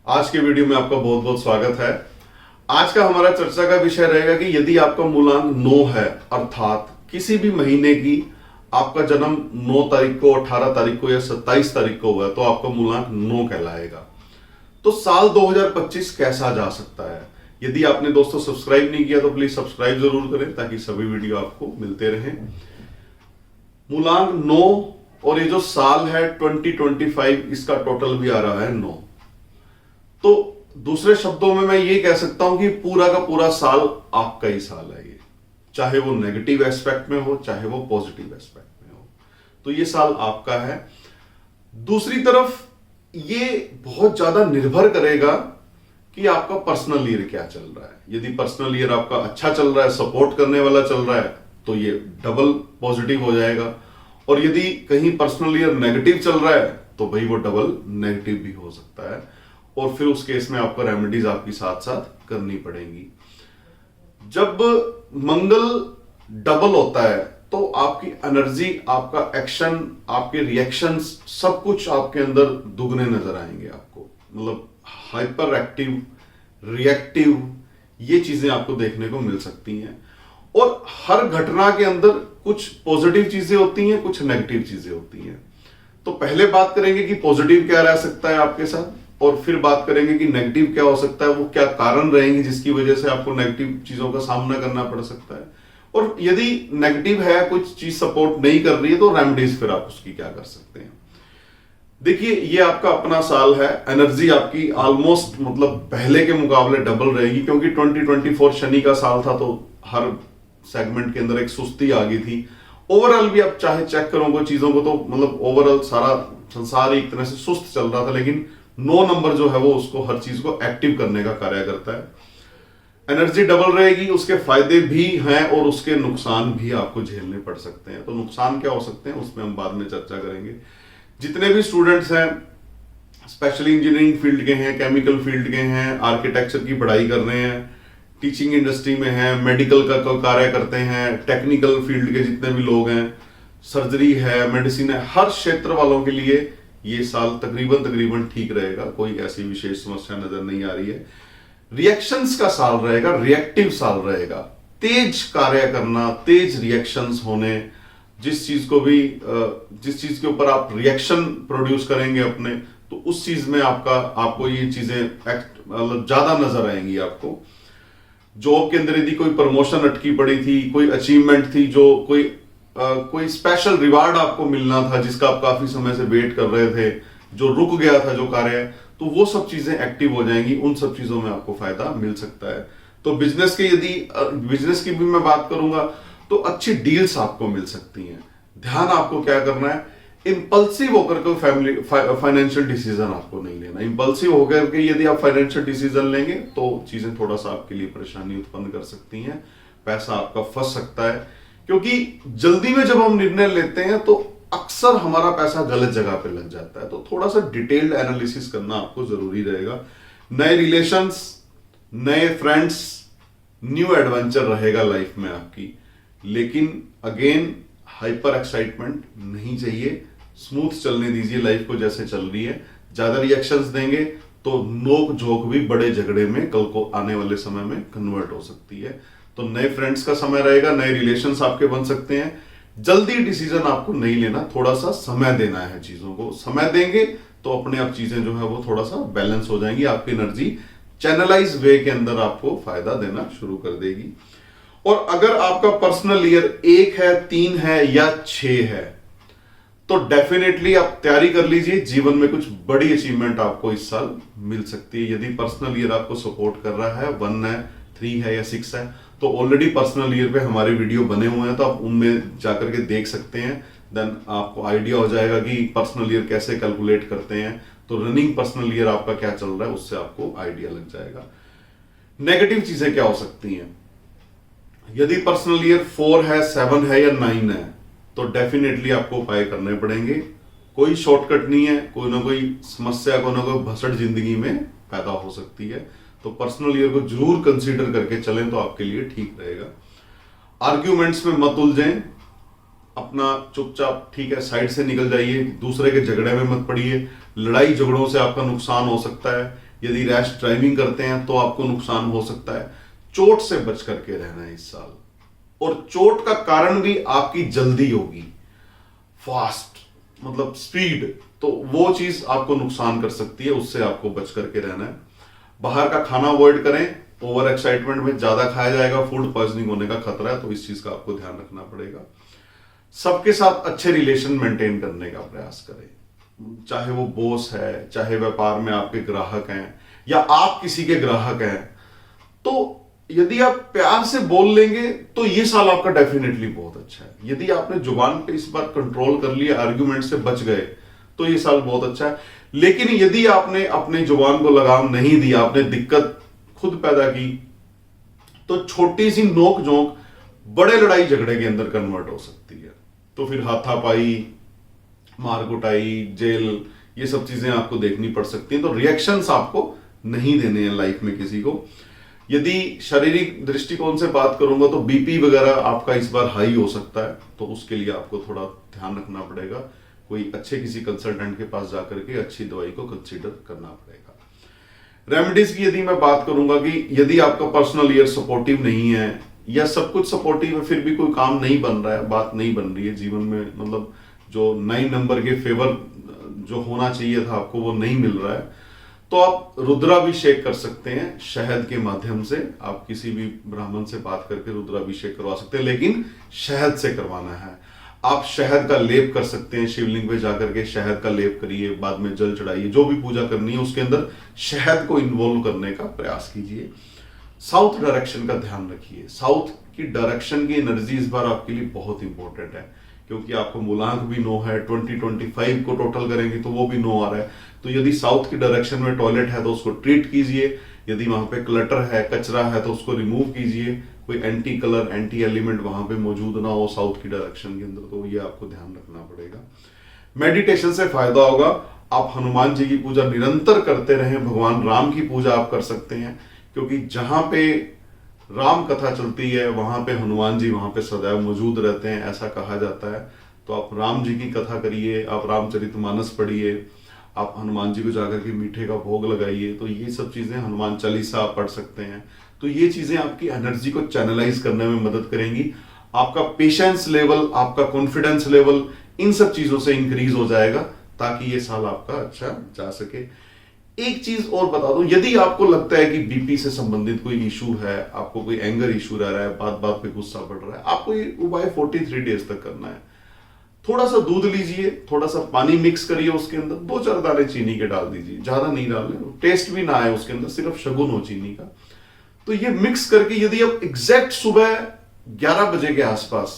आज के वीडियो में आपका बहुत बहुत स्वागत है। आज का हमारा चर्चा का विषय रहेगा कि यदि आपका मूलांक 9 है, अर्थात किसी भी महीने की आपका जन्म 9 तारीख को, 18 तारीख को या 27 तारीख को हुआ है तो आपका मूलांक 9 कहलाएगा। तो साल 2025 कैसा जा सकता है? यदि आपने दोस्तों सब्सक्राइब नहीं किया तो प्लीज सब्सक्राइब जरूर करें ताकि सभी वीडियो आपको मिलते रहें। मूलांक 9 और ये जो साल है 2025, इसका टोटल भी आ रहा है 9। तो दूसरे शब्दों में मैं ये कह सकता हूं कि पूरा का पूरा साल आपका ही साल है ये, चाहे वो नेगेटिव एस्पेक्ट में हो चाहे वो पॉजिटिव एस्पेक्ट में हो, तो ये साल आपका है। दूसरी तरफ ये बहुत ज्यादा निर्भर करेगा कि आपका पर्सनल ईयर क्या चल रहा है। यदि पर्सनल ईयर आपका अच्छा चल रहा है, सपोर्ट करने वाला चल रहा है, तो ये डबल पॉजिटिव हो जाएगा। और यदि कहीं पर्सनल ईयर नेगेटिव चल रहा है तो भाई वो डबल नेगेटिव भी हो सकता है, और फिर उस केस में आपको रेमेडीज आपकी साथ साथ करनी पड़ेंगी। जब मंगल डबल होता है तो आपकी एनर्जी, आपका एक्शन, आपके रिएक्शंस, सब कुछ आपके अंदर दुगने नजर आएंगे आपको। मतलब हाइपर एक्टिव, रिएक्टिव, ये चीजें आपको देखने को मिल सकती हैं। और हर घटना के अंदर कुछ पॉजिटिव चीजें होती हैं, कुछ नेगेटिव चीजें होती हैं। तो पहले बात करेंगे कि पॉजिटिव क्या रह सकता है आपके साथ, और फिर बात करेंगे कि नेगेटिव क्या हो सकता है, वो क्या कारण रहेंगे जिसकी वजह से आपको नेगेटिव चीजों का सामना करना पड़ सकता है। और यदि नेगेटिव है, कुछ चीज सपोर्ट नहीं कर रही है, तो रेमेडीज फिर आप उसकी क्या कर सकते हैं। देखिए, ये आपका अपना साल है। एनर्जी आपकी ऑलमोस्ट मतलब पहले के मुकाबले डबल रहेगी, क्योंकि 2024 शनि का साल था, तो हर सेगमेंट के अंदर एक सुस्ती आ गई थी। ओवरऑल भी आप चाहे चेक करोगे चीजों को, तो मतलब ओवरऑल सारा संसार एक तरह से सुस्त चल रहा था, लेकिन 9 नंबर जो है वो उसको हर चीज को एक्टिव करने का कार्य करता है। एनर्जी डबल रहेगी, उसके फायदे भी हैं और उसके नुकसान भी आपको झेलने पड़ सकते हैं। तो नुकसान क्या हो सकते हैं उसमें हम बाद में चर्चा करेंगे। जितने भी स्टूडेंट्स हैं, स्पेशली इंजीनियरिंग फील्ड के हैं, केमिकल फील्ड के हैं, आर्किटेक्चर की पढ़ाई कर रहे हैं, टीचिंग इंडस्ट्री में हैं, मेडिकल का कार्य करते हैं, टेक्निकल फील्ड के जितने भी लोग हैं, सर्जरी है, मेडिसिन है, हर क्षेत्र वालों के लिए ये साल तकरीबन ठीक रहेगा। कोई ऐसी विशेष समस्या नजर नहीं आ रही है। रिएक्शंस का साल रहेगा, रिएक्टिव साल रहेगा। तेज कार्य करना, तेज रिएक्शंस होने, जिस चीज के ऊपर आप रिएक्शन प्रोड्यूस करेंगे अपने, तो उस चीज में आपको ये चीजें मतलब ज्यादा नजर आएंगी आपको। जॉब के अंदर यदि कोई प्रमोशन अटकी पड़ी थी, कोई अचीवमेंट थी, जो कोई स्पेशल रिवार्ड आपको मिलना था, जिसका आप काफी समय से वेट कर रहे थे, जो रुक गया था जो कार्य, तो वो सब चीजें एक्टिव हो जाएंगी। उन सब चीजों में आपको फायदा मिल सकता है। तो बिजनेस की भी मैं बात करूंगा तो अच्छी डील्स आपको मिल सकती हैं। ध्यान आपको क्या करना है, इंपल्सिव होकर के फाइनेंशियल डिसीजन आपको नहीं लेना। इंपल्सिव होकर के यदि आप फाइनेंशियल डिसीजन लेंगे तो चीजें थोड़ा सा आपके लिए परेशानी उत्पन्न कर सकती हैं, पैसा आपका फंस सकता है। क्योंकि जल्दी में जब हम निर्णय लेते हैं तो अक्सर हमारा पैसा गलत जगह पे लग जाता है। तो थोड़ा सा डिटेल्ड एनालिसिस करना आपको जरूरी रहेगा। नए रिलेशंस, नए फ्रेंड्स, न्यू एडवेंचर रहेगा लाइफ में आपकी, लेकिन अगेन हाइपर एक्साइटमेंट नहीं चाहिए। स्मूथ चलने दीजिए लाइफ को जैसे चल रही है। ज्यादा रिएक्शंस देंगे तो नोक झोंक भी बड़े झगड़े में कल को आने वाले समय में कन्वर्ट हो सकती है। तो नए फ्रेंड्स का समय रहेगा, नए रिलेशंस आपके बन सकते हैं। जल्दी डिसीजन आपको नहीं लेना, थोड़ा सा समय देना है चीजों को। समय देंगे तो अपने आप चीजें जो है वो थोड़ा सा बैलेंस हो जाएंगी। आपकी एनर्जी चैनलाइज वे के अंदर आपको फायदा देना शुरू कर देगी। और अगर आपका पर्सनल ईयर 1 है, 3 है या 6 है, तो डेफिनेटली आप तैयारी कर लीजिए। जीवन में कुछ बड़ी अचीवमेंट आपको इस साल मिल सकती है। यदि पर्सनल ईयर आपको सपोर्ट कर रहा है, 1 है, 3 है या 6 है, तो ऑलरेडी पर्सनल ईयर पे हमारे वीडियो बने हुए हैं, तो आप उनमें जाकर के देख सकते हैं। देन आपको आइडिया हो जाएगा कि पर्सनल ईयर कैसे कैलकुलेट करते हैं। तो रनिंग पर्सनल ईयर आपका क्या चल रहा है उससे आपको आइडिया लग जाएगा। नेगेटिव चीजें क्या हो सकती हैं, यदि पर्सनल ईयर 4 है, 7 है या 9 है, तो डेफिनेटली आपको उपाय करने पड़ेंगे। कोई शॉर्टकट नहीं है, कोई ना कोई समस्या, कोई ना कोई भसड़ जिंदगी में पैदा हो सकती है। तो पर्सनल ईयर को जरूर कंसीडर करके चलें तो आपके लिए ठीक रहेगा। आर्ग्यूमेंट्स में मत उलझें, अपना चुपचाप ठीक है साइड से निकल जाइए, दूसरे के झगड़े में मत पड़िए। लड़ाई झगड़ों से आपका नुकसान हो सकता है। यदि रैश ड्राइविंग करते हैं तो आपको नुकसान हो सकता है। चोट से बच करके रहना है इस साल, और चोट का कारण भी आपकी जल्दी होगी, फास्ट मतलब स्पीड, तो वो चीज आपको नुकसान कर सकती है, उससे आपको बच करके रहना है। बाहर का खाना अवॉइड करें, ओवर एक्साइटमेंट में ज्यादा खाया जाएगा, फूड पॉइजनिंग होने का खतरा है, तो इस चीज का आपको ध्यान रखना पड़ेगा। सबके साथ अच्छे रिलेशन मेंटेन करने का प्रयास करें, चाहे वो बॉस है, चाहे व्यापार में आपके ग्राहक हैं या आप किसी के ग्राहक हैं। तो यदि आप प्यार से बोल लेंगे तो ये साल आपका डेफिनेटली बहुत अच्छा है। यदि आपने जुबान पे इस बार कंट्रोल कर लिया, आर्ग्यूमेंट से बच गए, तो ये साल बहुत अच्छा है। लेकिन यदि आपने अपने जुबान को लगाम नहीं दिया, आपने दिक्कत खुद पैदा की, तो छोटी सी नोक झोंक बड़े लड़ाई झगड़े के अंदर कन्वर्ट हो सकती है। तो फिर हाथापाई, मार कुटाई, जेल, ये सब चीजें आपको देखनी पड़ सकती हैं। तो रिएक्शंस आपको नहीं देने हैं लाइफ में किसी को। यदि शारीरिक दृष्टिकोण से बात करूंगा तो बीपी वगैरह आपका इस बार हाई हो सकता है, तो उसके लिए आपको थोड़ा ध्यान रखना पड़ेगा। कोई अच्छे किसी कंसल्टेंट के पास जाकर के अच्छी दवाई को कंसीडर करना पड़ेगा। रेमेडीज की यदि मैं बात करूंगा कि यदि आपका पर्सनल ईयर सपोर्टिव नहीं है या सब कुछ सपोर्टिव है फिर भी कोई काम नहीं बन रहा है, बात नहीं बन रही है जीवन में, मतलब जो 9 नंबर के फेवर जो होना चाहिए था आपको वो नहीं मिल रहा है, तो आप रुद्राभिषेक कर सकते हैं शहद के माध्यम से। आप किसी भी ब्राह्मण से बात करके रुद्राभिषेक करवा सकते हैं, लेकिन शहद से करवाना है। आप शहद का लेप कर सकते हैं, शिवलिंग पे जाकर के शहद का लेप करिए, बाद में जल चढ़ाइए, जो भी पूजा करनी है उसके अंदर शहद को इन्वॉल्व करने का प्रयास कीजिए। साउथ डायरेक्शन का ध्यान रखिए, साउथ की डायरेक्शन की एनर्जी इस बार आपके लिए बहुत इंपॉर्टेंट है, क्योंकि आपको मूलांक भी 9 है, 2025 को टोटल करेंगे तो वो भी 9 आ रहा है। तो यदि साउथ की डायरेक्शन में टॉयलेट है तो उसको ट्रीट कीजिए, यदि वहां पे क्लटर है, कचरा है, तो उसको रिमूव कीजिए। कोई एंटी कलर, एंटी एलिमेंट वहां पे मौजूद ना हो साउथ की डायरेक्शन के अंदर, तो ये आपको ध्यान रखना पड़ेगा। मेडिटेशन से फायदा होगा, आप हनुमान जी की पूजा निरंतर करते रहें, भगवान राम की पूजा आप कर सकते हैं, क्योंकि जहां पे राम कथा चलती है वहां पे हनुमान जी वहां पे सदैव मौजूद रहते हैं, ऐसा कहा जाता है। तो आप राम जी की कथा करिए, आप रामचरितमानस पढ़िए, आप हनुमान जी को जाकर के मीठे का भोग लगाइए, तो ये सब चीजें, हनुमान चालीसा आप पढ़ सकते हैं। तो ये चीजें आपकी एनर्जी को चैनलाइज करने में मदद करेंगी। आपका पेशेंस लेवल, आपका कॉन्फिडेंस लेवल, इन सब चीजों से इंक्रीज हो जाएगा, ताकि ये साल आपका अच्छा जा सके। एक चीज और बता दूं, यदि आपको लगता है कि बीपी से संबंधित कोई इशू है, आपको कोई एंगर इशू रह रहा है, बात बात पे गुस्सा बढ़ रहा है, आपको ये उपाय 43 डेज तक करना है। थोड़ा सा दूध लीजिए, थोड़ा सा पानी मिक्स करिए, उसके अंदर 2-4 दाने चीनी के डाल दीजिए, ज्यादा नहीं डालने, टेस्ट भी ना आए उसके अंदर, सिर्फ शगुन हो चीनी का। तो ये मिक्स करके यदि आप एग्जैक्ट सुबह 11 बजे के आसपास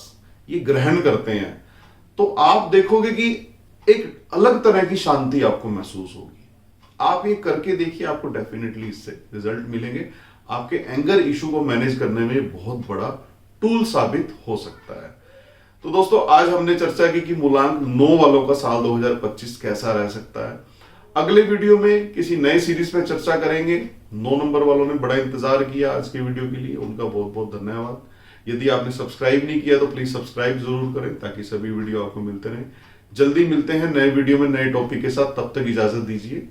ये ग्रहण करते हैं, तो आप देखोगे कि एक अलग तरह की शांति आपको महसूस होगी। आप ये करके देखिए, आपको डेफिनेटली इससे रिजल्ट मिलेंगे। आपके एंगर इशू को मैनेज करने में बहुत बड़ा टूल साबित हो सकता है। तो दोस्तों, आज हमने चर्चा की कि मूलांक 9 वालों का साल 2025 कैसा रह सकता है। अगले वीडियो में किसी नए सीरीज पे चर्चा करेंगे। 9 नंबर वालों ने बड़ा इंतजार किया आज के वीडियो के लिए, उनका बहुत बहुत धन्यवाद। यदि आपने सब्सक्राइब नहीं किया तो प्लीज सब्सक्राइब जरूर करें, ताकि सभी वीडियो आपको मिलते रहें। जल्दी मिलते हैं नए वीडियो में नए टॉपिक के साथ, तब तक इजाजत दीजिए।